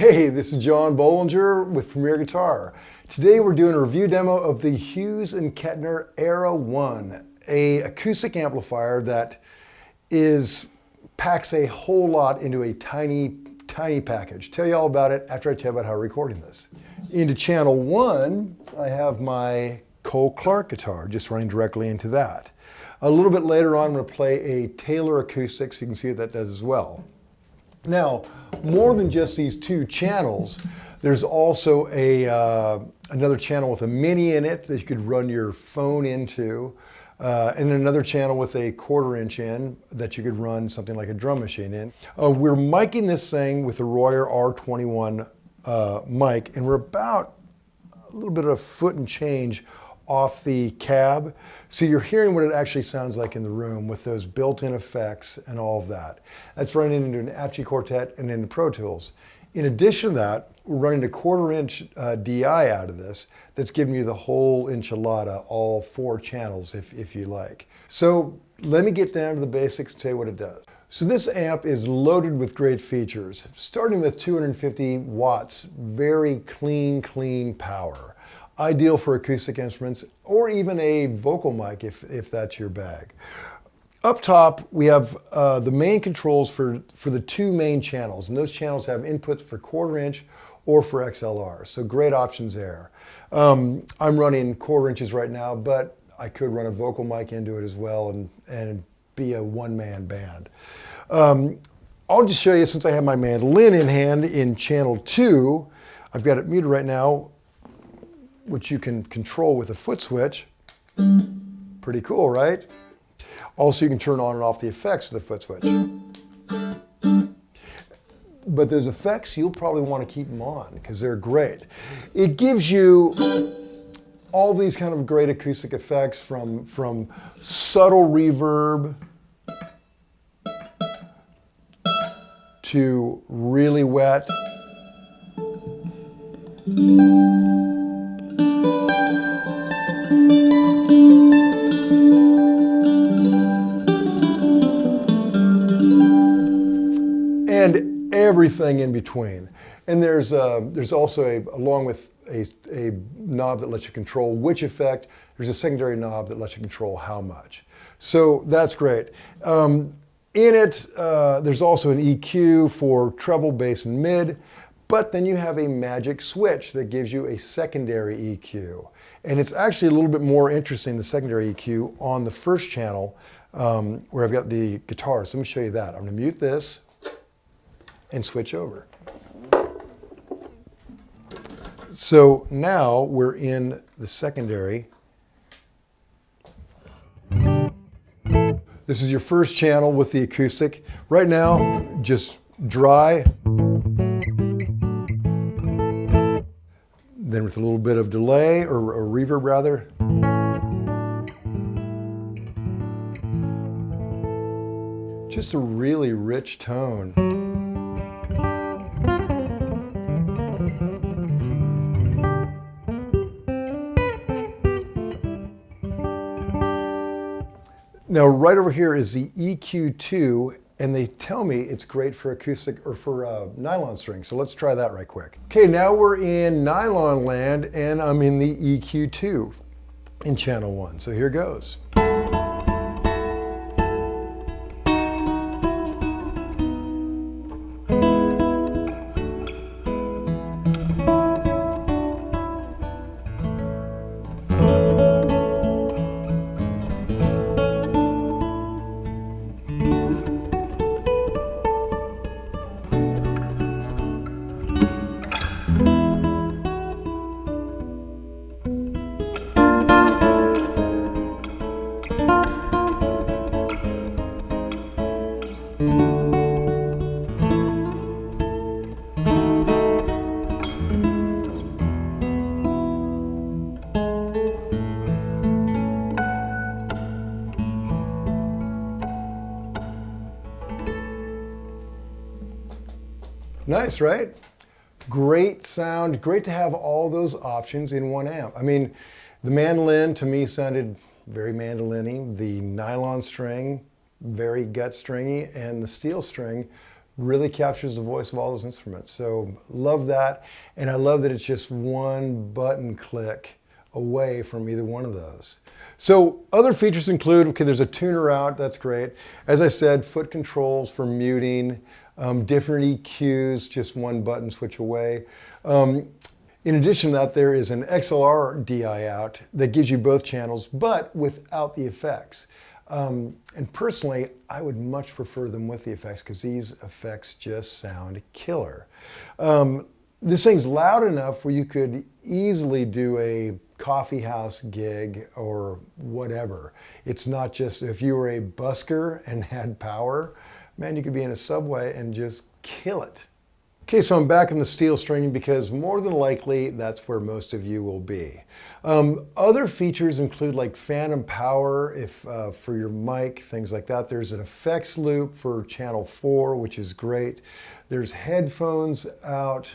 Hey, this is John Bollinger with Premier Guitar. Today we're doing a review demo of the Hughes Kettner Era 1, a acoustic amplifier that packs a whole lot into a tiny package. Tell you all about it after I tell you about how I'm recording this. Into channel 1, I have my Cole Clark guitar, just running directly into that. A little bit later on, I'm going to play a Taylor acoustic, so you can see what that does as well. Now, more than just these two channels, there's also another channel with a mini in it that you could run your phone into, and another channel with a 1/4 inch in that you could run something like a drum machine in. We're miking this thing with the Royer R21 mic, and we're about a little bit of a foot and change off the cab. So you're hearing what it actually sounds like in the room with those built-in effects and all of that. That's running into an Apogee Quartet and into Pro Tools. In addition to that, we're running a 1/4 inch DI out of this that's giving you the whole enchilada, all 4 channels if you like. So let me get down to the basics and tell you what it does. So this amp is loaded with great features, starting with 250 watts, very clean power. Ideal for acoustic instruments or even a vocal mic if that's your bag. Up top, we have the main controls for the 2 main channels, and those channels have inputs for 1/4 inch or for XLR, so great options there. I'm running 1/4 inches right now, but I could run a vocal mic into it as well and be a one-man band. I'll just show you, since I have my mandolin in hand in channel 2, I've got it muted right now, which you can control with a foot switch. Pretty cool, right? Also, you can turn on and off the effects with the foot switch. But those effects, you'll probably want to keep them on because they're great. It gives you all these kind of great acoustic effects from subtle reverb to really wet. And everything in between. And there's also, along with a knob that lets you control which effect, there's a secondary knob that lets you control how much. So that's great. In it, there's also an EQ for treble, bass, and mid, but then you have a magic switch that gives you a secondary EQ. And it's actually a little bit more interesting, the secondary EQ, on the first channel where I've got the guitar. So let me show you that. I'm going to mute this and switch over. So now we're in the secondary. This is your first channel with the acoustic. Right now, just dry. Then with a little bit of delay, or reverb rather. Just a really rich tone. Now, right over here is the EQ2, and they tell me it's great for acoustic or for nylon string. So let's try that right quick. Okay, now we're in nylon land, and I'm in the EQ2 in channel 1. So here goes. Nice, right? Great sound, great to have all those options in one amp. I mean, the mandolin to me sounded very mandolin-y. The nylon string, very gut stringy, and the steel string, really captures the voice of all those instruments. So love that. And I love that it's just one button click away from either one of those. So other features include, okay, there's a tuner out, that's great. As I said, foot controls for muting, different EQs, just one button switch away. In addition to that, there is an XLR DI out that gives you both channels, but without the effects. And personally, I would much prefer them with the effects because these effects just sound killer. This thing's loud enough where you could easily do a coffee house gig or whatever. It's not just if you were a busker and had power, man, you could be in a subway and just kill it. Okay, so I'm back in the steel stringing because more than likely that's where most of you will be. Other features include like phantom power if for your mic, things like that. There's an effects loop for channel 4, which is great. There's headphones out.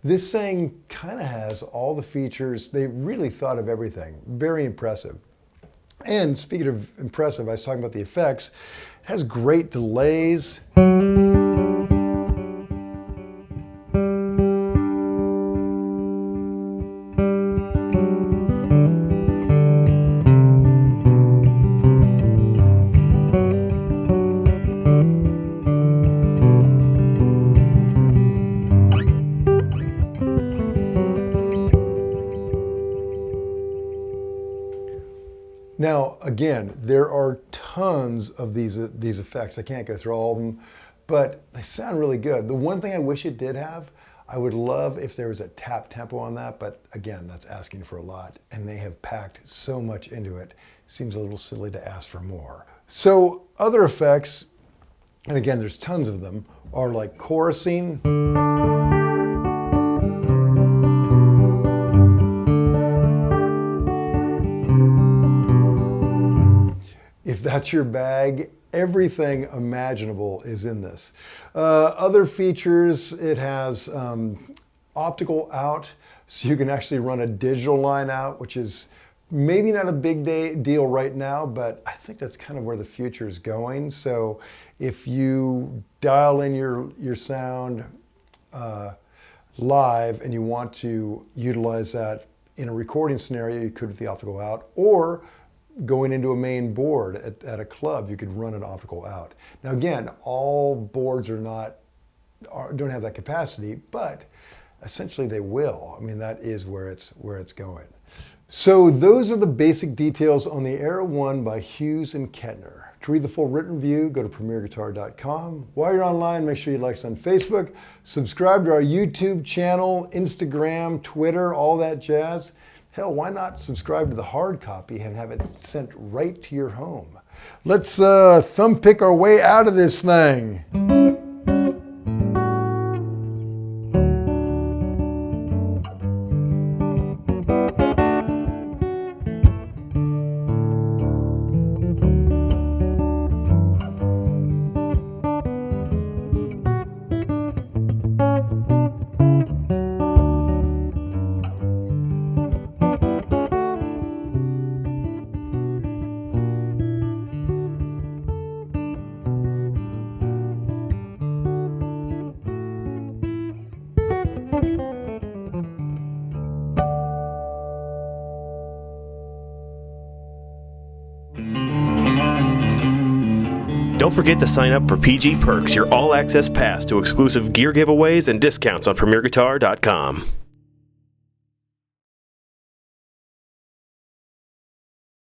This thing kind of has all the features. They really thought of everything. Very impressive. And speaking of impressive, I was talking about the effects. It has great delays. Now, again, there are tons of these effects. I can't go through all of them, but they sound really good. The one thing I wish it did have, I would love if there was a tap tempo on that, but again, that's asking for a lot, and they have packed so much into it. Seems a little silly to ask for more. So other effects, and again, there's tons of them, are like chorusing. If that's your bag, everything imaginable is in this. Other features, it has optical out, so you can actually run a digital line out, which is maybe not a big deal right now, but I think that's kind of where the future is going. So if you dial in your sound live and you want to utilize that in a recording scenario, you could with the optical out, or going into a main board at a club, you could run an optical out. Now again, all boards don't have that capacity, but essentially they will. I mean, that is where it's going. So those are the basic details on the Era 1 by Hughes and Kettner. To read the full written review, go to premierguitar.com. While you're online, make sure you like us on Facebook, subscribe to our YouTube channel, Instagram, Twitter, all that jazz. Hell, why not subscribe to the hard copy and have it sent right to your home? Let's thumb pick our way out of this thing. Don't forget to sign up for PG Perks, your all-access pass to exclusive gear giveaways and discounts on premierguitar.com.